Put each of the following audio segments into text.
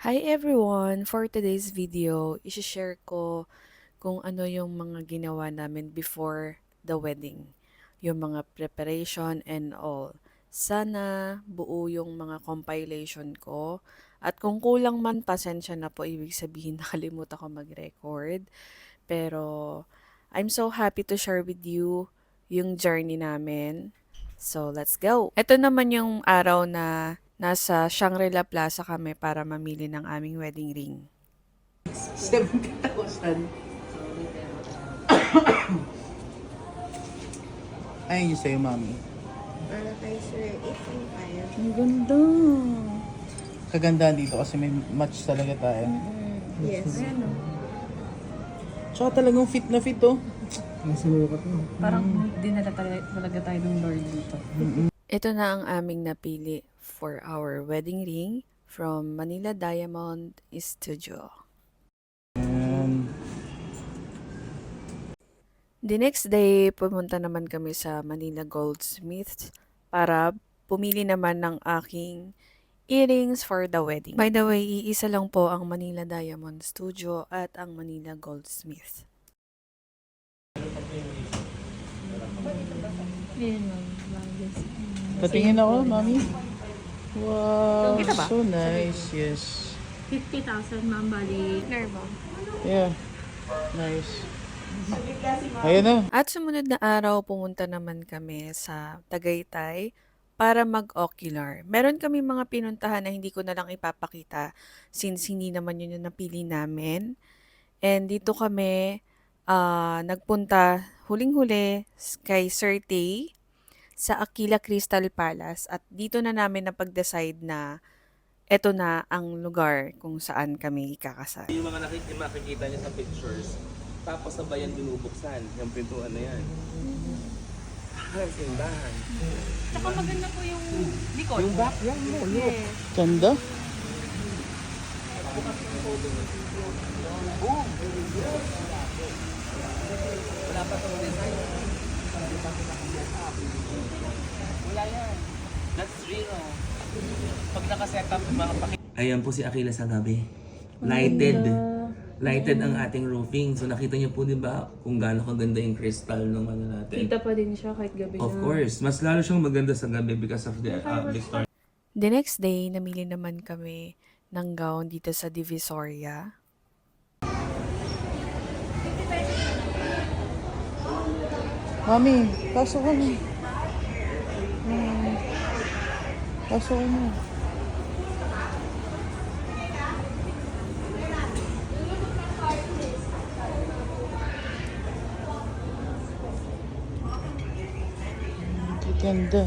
Hi everyone! For today's video, isi-share ko kung ano yung mga ginawa namin before the wedding. Yung mga preparation and all. Sana buo yung mga compilation ko. At kung kulang man, pasensya na po. Ibig sabihin nakalimutan ko mag-record. Pero I'm so happy to share with you yung journey namin. So let's go! Ito naman yung araw na nasa Shangri-La Plaza kami para mamili ng aming wedding ring. 70,000. Ayun yung sa'yo, mami. Para kay Sir 8.5. Ang ganda! Kagandahan dito kasi may match talaga tayo. Yes. Tsaka talagang fit na fit, oh. Parang dinala talaga tayo ng Lord dito. Ito na ang aming napili for our wedding ring from Manila Diamond Studio. Ayan. The next day, pumunta naman kami sa Manila Goldsmiths para pumili naman ng aking earrings for the wedding. By the way, iisa lang po ang Manila Diamond Studio at ang Manila Goldsmith. Patingin ako, mami. Wow, Kita ba? so nice. Yes. 50,000 ma'am, bali. Yeah. Nice. Ayan na. At sumunod na araw, pumunta naman kami sa Tagaytay para mag-ocular. Meron kami mga pinuntahan na hindi ko na lang ipapakita since hindi naman yun yung napili namin. And dito kami nagpunta huling-huli kay Sir Tay sa Aquila Crystal Palace at dito na namin napag-decide na eto na ang lugar kung saan kami ikakasal. Yung mga makikita niyo sa pictures, tapos sabayan binubuksan, yung pintuan na yan. Simbahan. Saka maganda po yung likod. Yung back yan mo, look. Ganda. Wala pa itong design. Wala yan. That's real. Pag nakaset up yung mga pakit. Ayan po si Aquila sa gabi. Lighted. Lighted ang ating roofing. So nakita niyo po 'di ba kung gaano kaganda yung crystal ng ano natin. Kita pa din siya kahit gabi Of course, mas lalo siyang maganda sa gabi because of the Victoria. The next day, namili naman kami ng gown dito sa Divisoria. Mami, pasok ka na. Pasok ka na. Ganda.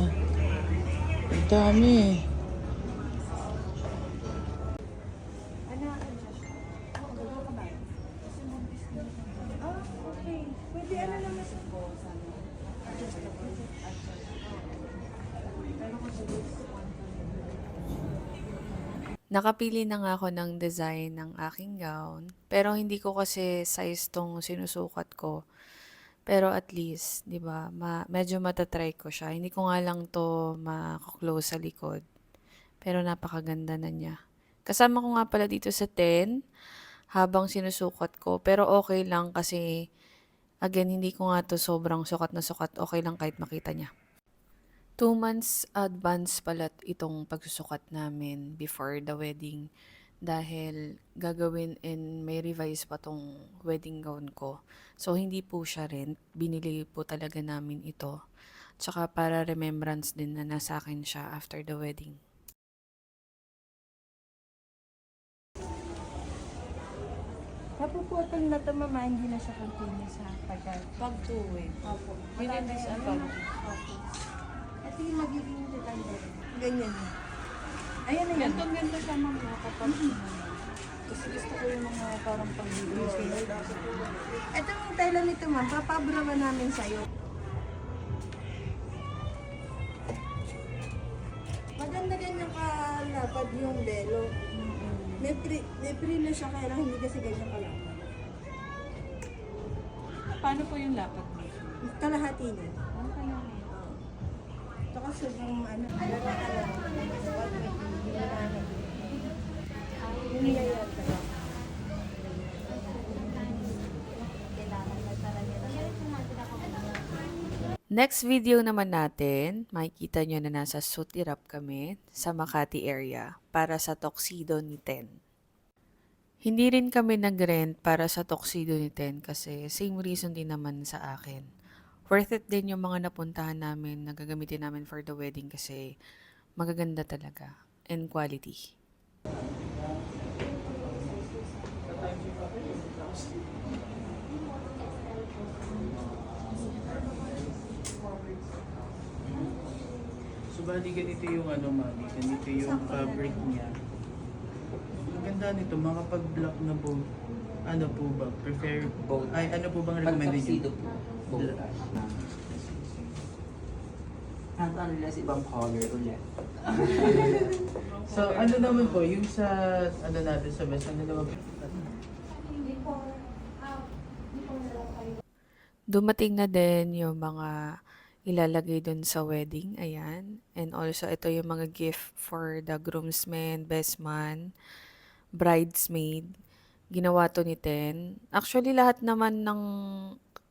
Ang dami. Nakapili na nga ako ng design ng aking gown, pero hindi ko kasi size tong sinusukat ko. Pero at least, 'di ba, medyo matatry ko siya. Hindi ko nga lang to ma-close sa likod. Pero napakaganda na niya. Kasama ko nga pala dito sa 10 habang sinusukat ko. Pero okay lang kasi again, hindi ko nga to sobrang sukat na sukat. Okay lang kahit makita niya. 2 months advance pala itong pagsusukat namin before the wedding dahil gagawin and may revise pa tong wedding gown ko. So, hindi po siya rent. Binili po talaga namin ito. Tsaka para remembrance din na nasa akin siya after the wedding. Napuputol na ito, mama. Hindi na siya continuous sa tagal. Pag-tuwi. Opo. Ganyan din siya pag... Opo. Ito yung magiging design. Ganyan. Ayan na yan. Ganto siya ma'am kapag... Kasi gusto ko yung mga parang pang-video. Ito yung tela nito, ma'am. Papabrawan namin sa'yo. Maganda ganyan kalapad yung belo. May free na siya, kaya lang hindi kasi ganyan kalapad. Paano po yung lapad mo? Kalahati niya. Tsaka sobrang ano. Next video naman natin, makikita nyo na nasa Sutirap kami sa Makati area para sa tuxedo ni Ten. Hindi rin kami nag-rent para sa tuxedo ni Ten kasi same reason din naman sa akin. Worth it din yung mga napuntahan namin na gagamitin namin for the wedding kasi magaganda talaga and quality. So bali ganito yung ano mami, ganito yung fabric niya. Ang ganda nito, makapag-black na po. Ano po ba? Prefer, Both. ay ano po bang recommended Pag-tuxedo nyo? po. Both. Unless ibang color ulit. So ano naman po, yung sa ano natin sa best, ano naman po? Dumating na din yung mga ilalagay dun sa wedding, ayan. And also, ito yung mga gift for the groomsmen, best man, bridesmaid. Ginawa to ni Ten. Actually, lahat naman ng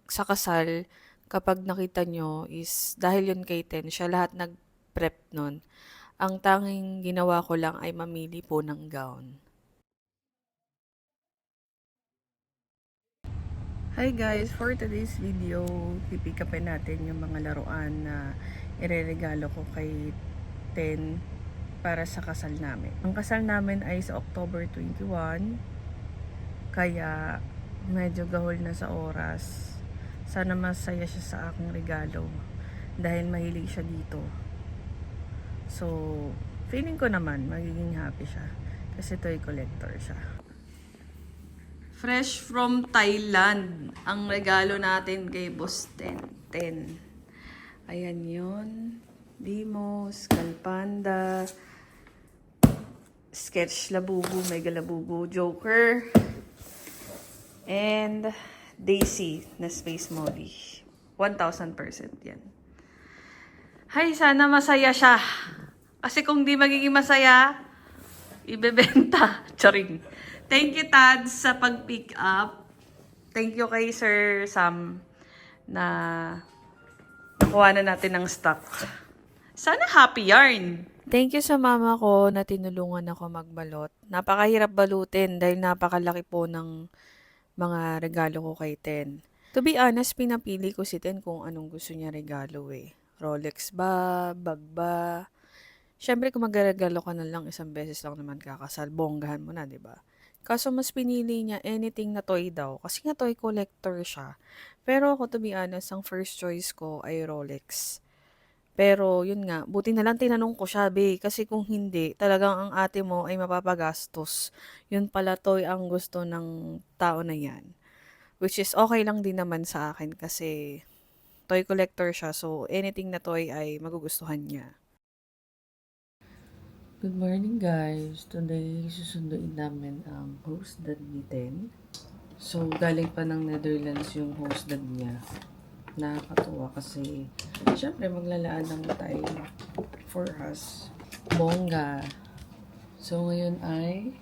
sa kasal, kapag nakita nyo, is dahil yun kay Ten, siya lahat nag-prep nun. Ang tanging ginawa ko lang ay mamili po ng gown. Hi guys! For today's video, pipick upin natin yung mga laruan na ireregalo ko kay Ten para sa kasal namin. Ang kasal namin ay sa October 21, kaya medyo gahol na sa oras. Sana masaya siya sa aking regalo dahil mahilig siya dito. So, feeling ko naman magiging happy siya kasi toy collector siya. Fresh from Thailand ang regalo natin kay Boss Ten. Ayan yun. Dimos, Kalpanda, Sketch Labubu, Mega Labubu, Joker, and Daisy na Space Molly. 1,000% yan. Hay, sana masaya siya. Kasi kung di magiging masaya, ibebenta. Charing. Thank you, Tad, sa pag-pick up. Thank you kay Sir Sam na nakuha na natin ng stock. Sana happy yarn! Thank you sa mama ko na tinulungan ako magbalot. Napakahirap balutin dahil napakalaki po ng mga regalo ko kay Ten. To be honest, pinapili ko si Ten kung anong gusto niya regalo eh. Rolex ba? Bag ba? Siyempre kung magregalo ka na lang isang beses lang naman kakasal, bonggahan mo na, di ba? Kaso mas pinili niya anything na toy daw. Kasi nga toy collector siya. Pero ako to be honest, ang first choice ko ay Rolex. Pero yun nga, buti na lang tinanong ko siya, be. Kasi kung hindi, talagang ang ate mo ay mapapagastos. Yun pala toy ang gusto ng tao na yan. Which is okay lang din naman sa akin kasi toy collector siya. So anything na toy ay magugustuhan niya. Good morning guys! Today, susunduin namin ang host dad ni Ten. So, galing pa ng Netherlands yung host dad niya. Nakakatuwa kasi syempre maglalaan ng time for us. Bongga! So, ngayon ay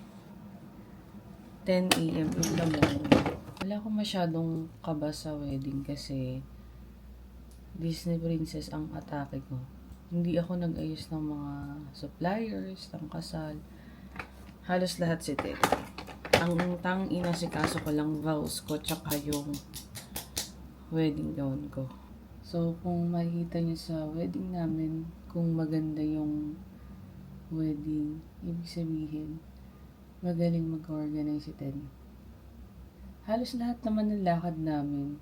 10 AM in the morning. Wala akong masyadong kaba sa wedding kasi Disney Princess ang atake ko. Hindi ako nag-ayos ng mga suppliers, ng kasal. Halos lahat si Ted. Ang inasikaso ko lang vows ko tsaka yung wedding gown ko. So, kung makikita niyo sa wedding namin, kung maganda yung wedding, ibig sabihin, magaling mag-organize si Ted. Halos lahat naman ng lakad namin,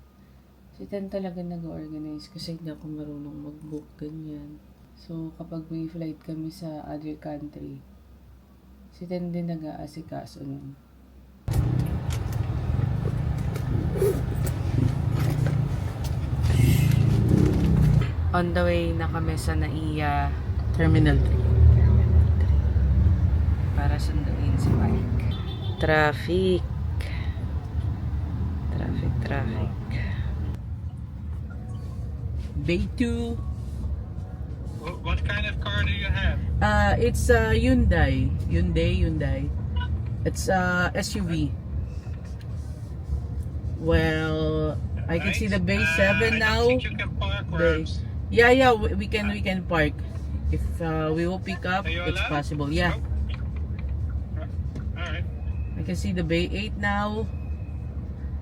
si Ted talaga nag-organize kasi hindi ako marunong mag-book ganyan. So, kapag may flight kami sa other country, si Ten din nag-aasikaso nun. On the way na kami sa NAIA Terminal 3. para sunduin si Mike. Traffic. Day 2. What kind of car do you have? It's Hyundai. Hyundai. It's SUV. Well, I can see the Bay 7 now. I don't think you can park Bay. where Yeah, we can park. If we will pick up, Are you it's allowed? possible. Yeah. Alright. I can see the Bay 8 now.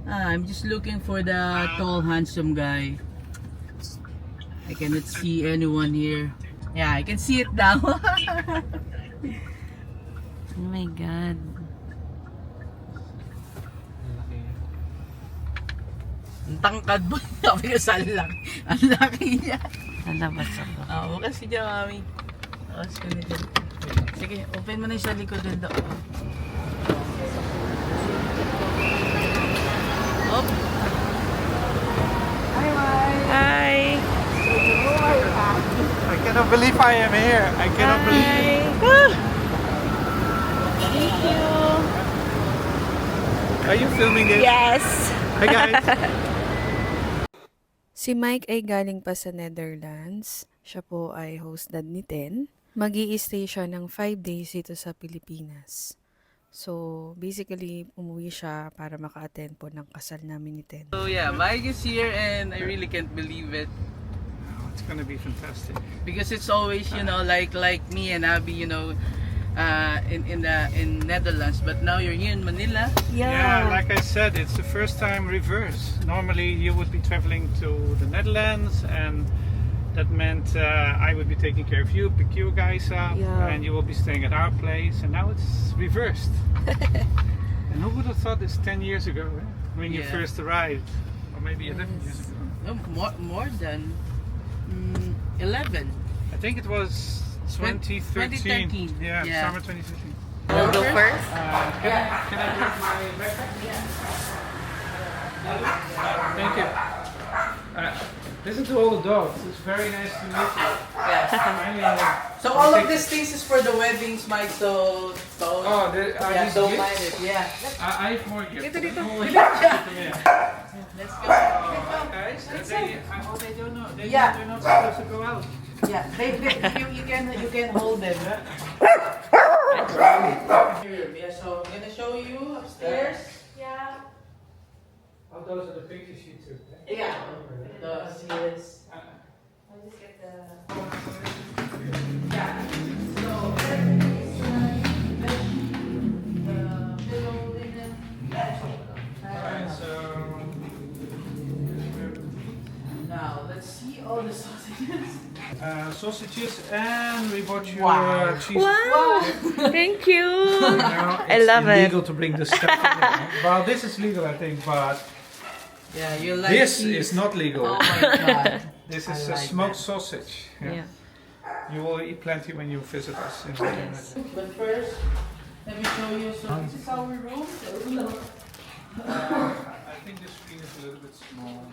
I'm just looking for the tall, handsome guy. I cannot see anyone here. Yeah, I can see it now. Oh my God. Ang tangkad mo. Sabi ko sa laki. Ang laki niya. Lalabas ako. Oo, kasi dyan, mami. Tapos ko na dyan. Sige, open mo na yung sa likod din doon. Op. Hi! I cannot believe I am here. I cannot believe. Thank you! Are you filming this? Yes! Hi guys. Si Mike ay galing pa sa Netherlands. Siya po ay host dad ni Ten. Mag-i-stay siya ng 5 days dito sa Pilipinas. So, basically, umuwi siya para maka-attend po ng kasal namin ni Ten. So yeah, Mike is here and I really can't believe it. It's gonna be fantastic. Because it's always, like me and Abby, in Netherlands, but now you're here in Manila. Yeah, like I said, it's the first time reverse. Normally you would be traveling to the Netherlands and that meant I would be taking care of you, pick you guys up, Yeah. and you will be staying at our place, and now it's reversed. And who would have thought this 10 years ago, when you Yeah. first arrived? Or maybe 11 years ago. No, more than 11. I think it was 2013. 2013. Yeah, Yeah. summer 2013. We'll go first? Can I grab my backpack? Thank you. Listen to all the dogs. It's very nice to meet you. Finally, So all of these things is for the weddings, Mike, so Oh, yeah, these don't gifts? mind it. Yeah. I have more gifts. Oh, Yeah. Let's go. Guys, I hope they don't know. Yeah. They're not supposed to go out. Yeah, you can hold them. Yeah, so I'm gonna show you upstairs. Oh, those are the pictures you took. Yeah. Yes. I'll just get the... Yeah. So pillow, linen. Alright, so Now let's see all the sausages. sausages, and we bought you Wow. cheese. Wow! Thank you! Now, I love it's it. illegal to bring this stuff in. Well, this is legal, I think, but Yeah, you like this cheese. is not legal. Oh my god. This I is a like smoked that. sausage. Yeah. You will eat plenty when you visit us in Netherlands. But first, let me show you. So this is our room. I think the screen is a little bit small.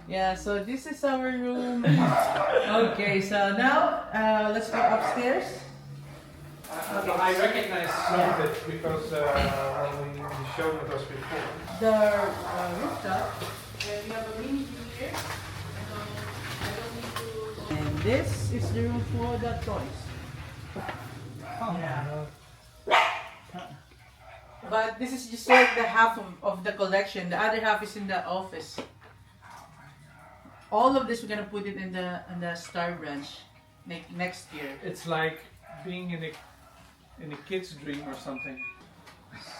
Yeah, so this is our room. Okay, so now let's go upstairs. I recognize some of it because when we showed it us before. The rooftop. And we have a mini view here. I don't need to. And this is the room for the toys. Yeah. But this is just like the half of the collection. The other half is in the office. All of this we're gonna put it in the Star Branch next year. It's like being in a kid's dream or something.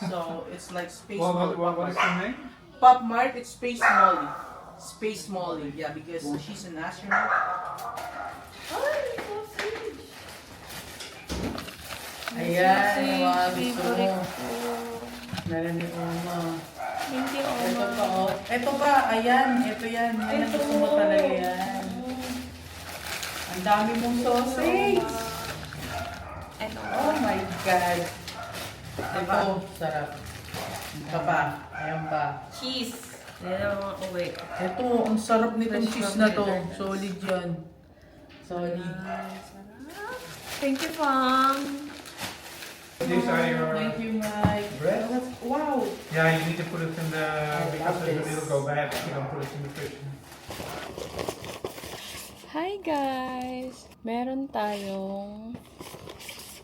So it's like Space Well, Molly. what is the name? Pop Mart, it's Space Molly. Space Molly, yeah, because she's an astronaut. Ayan, mga gusto mo. Meron ni Oma. Thank you, Ito pa, oh. Ito pa, ayan, ito yan. Yan ang gusto mo talaga yan. Ang dami mong sausage. Oh my God. Ito, sarap. Ito pa, ayan pa. Cheese! Yan ang uwi. Ito, ang sarap nitong cheese na to. Solid yan. Solid. Thank you, Fang! These are your Thank you, Mike. bread? Wow. Yeah, you need to put it in the because it'll go bad if you don't put it in the fridge. Hi guys! Meron tayong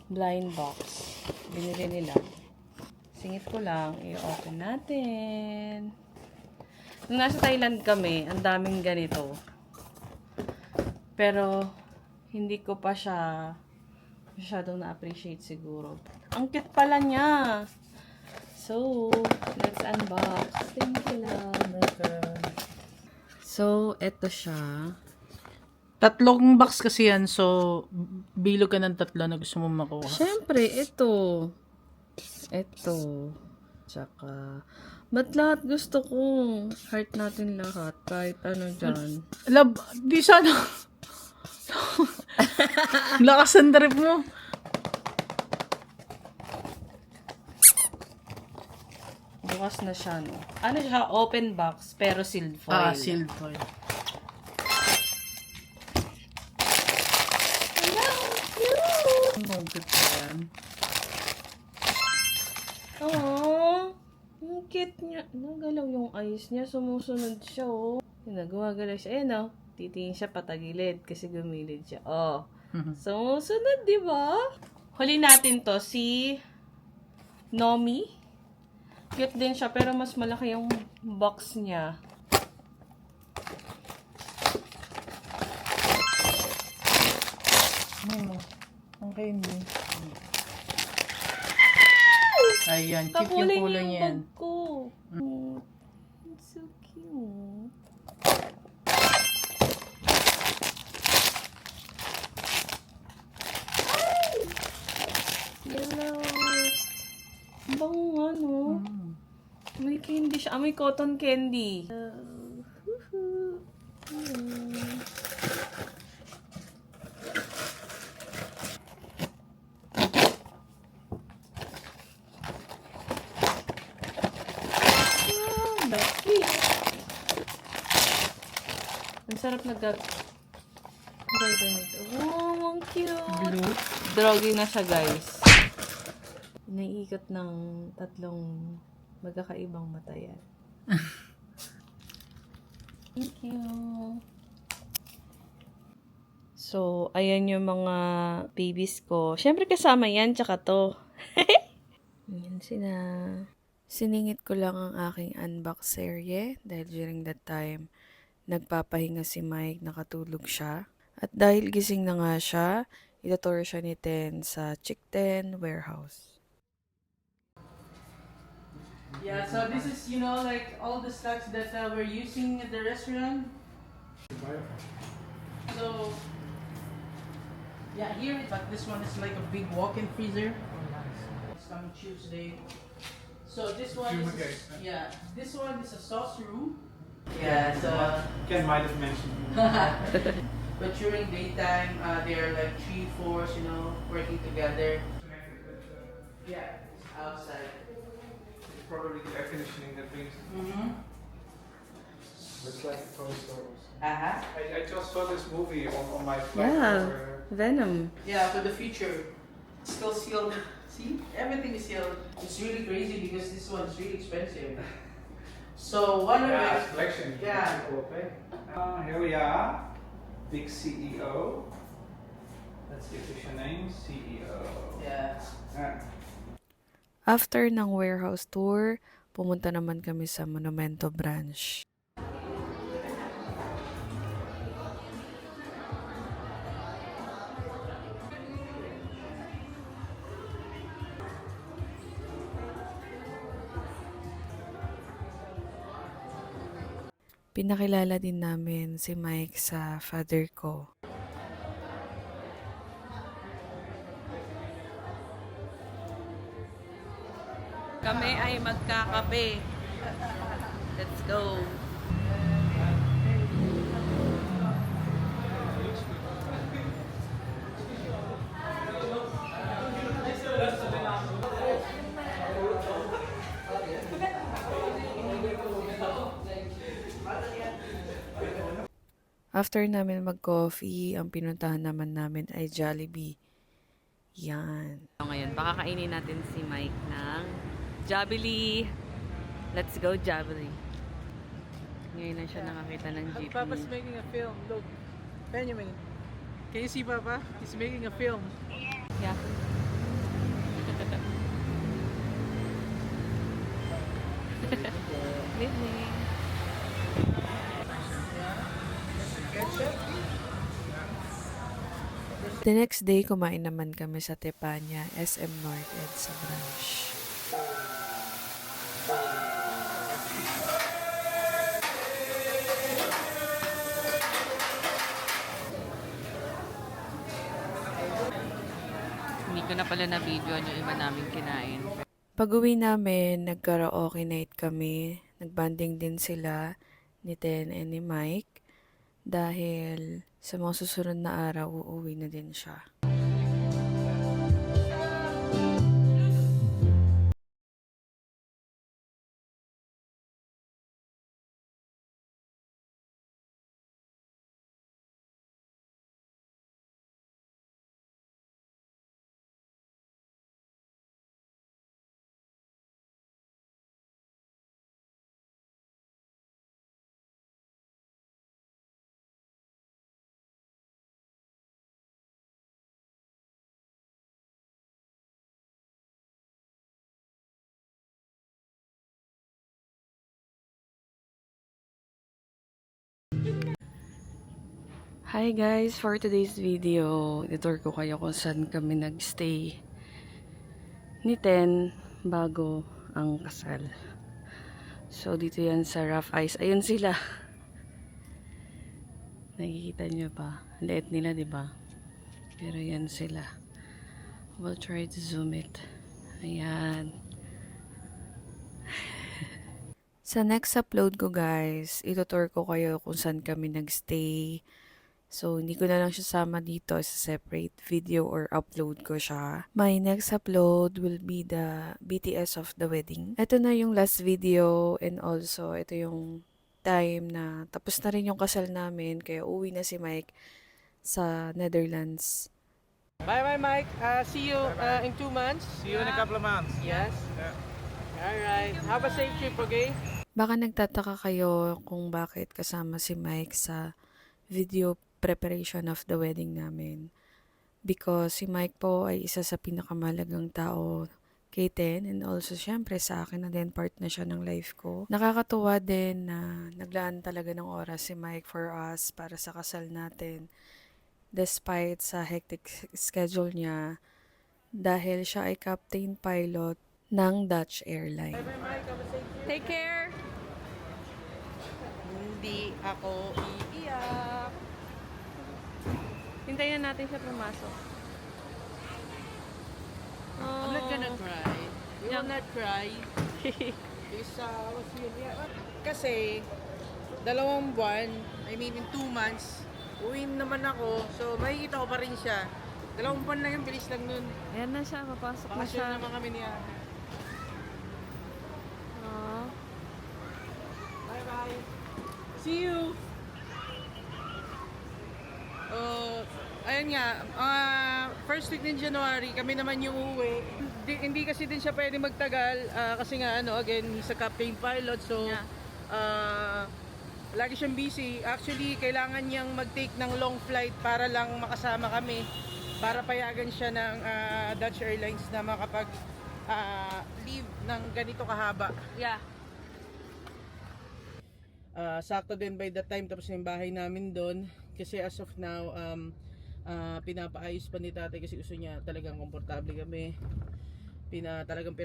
blind box. binili nila. Singit ko lang, i-open natin. Nung nasa Thailand kami, ang daming ganito. Pero, hindi ko pa siya masyadong na-appreciate siguro. Ang cute pala niya! So, let's unbox. Thank you, love. So, eto siya. Tatlong box kasi yan, so bilog ka ng tatlo na gusto mong makuha. Siyempre, ito. Ito. Tsaka, ba't lahat gusto ko? Heart natin lahat. Kahit ano dyan. Lab, di sana. Lakas ang trip mo. Bukas na siya, no? Ano siya? Open box, pero sealed foil. Sealed foil. Ang cute pa yan. Aww. Ang cute niya. Nagalaw yung eyes niya. Sumusunod siya, oh. Nagawagalaw siya. Ayan, oh. Titingin siya patagilid kasi gumilid siya. Oh. Sumusunod, di ba? Huli natin to, si Nomi. Cute din siya, pero mas malaki yung box niya. Ang candy. Ayan, cute yung Kakulay kulay niya niya. yung bag ko. It's so cute. Yellow. Ang bango nga, no? May candy siya. May cotton candy. Laki. Ang sarap ganito. Wow, ang cute. Blue. Drogi na siya, guys. Naiikot ng tatlong magkakaibang mata yan. Thank you. So, ayan yung mga babies ko. Siyempre kasama yan, tsaka to. Ayan sila. Siningit ko lang ang aking unbox serye dahil during that time, nagpapahinga si Mike, nakatulog siya. At dahil gising na nga siya, ituturo siya ni Ten sa Chick-Ten warehouse. Yeah, so this is, like all the stocks that we're using at the restaurant. So, yeah, here, but this one is like a big walk-in freezer. It's coming Tuesday. So this one is, this one is a sauce room. Yeah, so, Ken might have mentioned. but during daytime, they're like 3-4s, working together. Yeah, outside. Probably the air conditioning that brings. Mm-hmm. It's like a toy store. Uh-huh. I just saw this movie on my flight Yeah. over. Venom. Yeah, for the future. It's still sealed. See? Everything is sealed. It's really crazy because this one is really expensive. So one of Yeah, it, collection. Yeah. Cool thing. Here we are. Big CEO. That's the official name. CEO. yeah. Yeah. After ng warehouse tour, pumunta naman kami sa Monumento branch. Pinakilala din namin si Mike sa father ko. Kami ay magkakape. Let's go. After namin mag-coffee, ang pinuntahan naman namin ay Jollibee. Yan. Ngayon, pakakainin natin si Mike ng Jollibee. Let's go, Jollibee. Ngayon na siya nakakita ng jeepney. Papa's making a film. Look, Benjamin. Can you see Papa? He's making a film. Yeah. Good evening. The next day, kumain naman kami sa Tepanya, SM North EDSA branch. Hindi ko na pala na-video yung iba namin kinain. Pag-uwi namin, nagkaraoke night kami. Nagbanding din sila ni Ten and ni Mike dahil sa mga susunod na araw, uuwi na din siya. Hi guys! For today's video, itour ko kayo kung saan kami nagstay ni Ten bago ang kasal. So, dito yan sa Rough Ice. Ayun sila. Nakikita nyo pa. Liit nila, di ba? Pero yan sila. We'll try to zoom it. Ayan. Sa next upload ko guys, itutour ko kayo kung saan kami nagstay. So, hindi ko na lang siya sama dito sa separate video or upload ko siya. My next upload will be the BTS of the wedding. Ito na yung last video and also ito yung time na tapos na rin yung kasal namin kaya uwi na si Mike sa Netherlands. Bye, Mike. See you in 2 months. See you in a couple of months. Yes. Yeah. All right. Have a safe trip, okay? Baka nagtataka kayo kung bakit kasama si Mike sa video preparation of the wedding namin. Because si Mike po ay isa sa pinakamalagang tao kay Ten and also syempre sa akin na din part na siya ng life ko. Nakakatuwa din na naglaan talaga ng oras si Mike for us para sa kasal natin. Despite sa hectic schedule niya dahil siya ay captain pilot ng Dutch Airline. Bye, Mike. Have a safe trip. Take care! Hindi ako iiyak. Hintayin na natin siya pumasok. I'm not gonna cry. You will not cry. Because, kasi, 2 buwan, I mean in 2 months, uwi naman ako, so makikita ko pa rin siya. 2 buwan lang yung bilis lang nun. Ayan na siya, papasok na siya. Bakasyon naman kami niya. Aww. Bye-bye. See you! Ayun nga, first week ng January, kami naman yung uuwi. Hindi kasi din siya pwede magtagal kasi nga again, he's a captain pilot, so lagi siyang busy. Actually, kailangan niyang mag-take ng long flight para lang makasama kami, para payagan siya ng Dutch Airlines na makapag leave ng ganito kahaba. Yeah. Sakto din by that time tapos yung bahay namin doon kasi as of now pinapaayos pa ni tatay kasi gusto niya talagang komportable kami. Talagang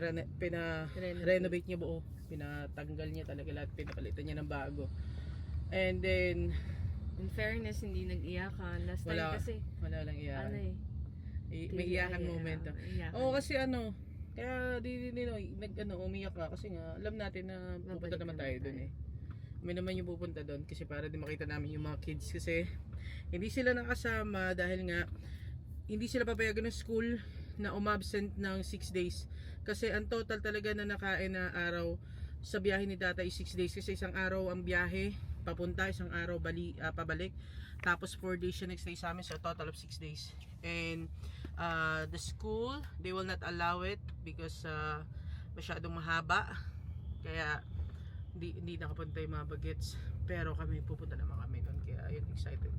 renovate niya buo, pinatanggal niya talaga lahat, pinapalitan niya ng bago. And then In fairness, hindi nag-iyakan. Last time kasi, wala lang iyakan. May iyakan moment. Oo, kasi kaya umiyak ka kasi nga alam natin na pupunta naman tayo doon eh. May naman yung pupunta doon kasi para din makita namin yung mga kids kasi hindi sila nakasama dahil nga hindi sila papayagan ng school na umabsent ng 6 days kasi ang total talaga na nakain na araw sa biyahe ni Tata is 6 days kasi isang araw ang biyahe papunta, isang araw pabalik, tapos 4 days siya nag-stay sa amin, so total of 6 days. And the school, they will not allow it because masyadong mahaba kaya hindi nakapunta yung mga bagets, pero kami pupunta naman kami doon kaya ayun, excited.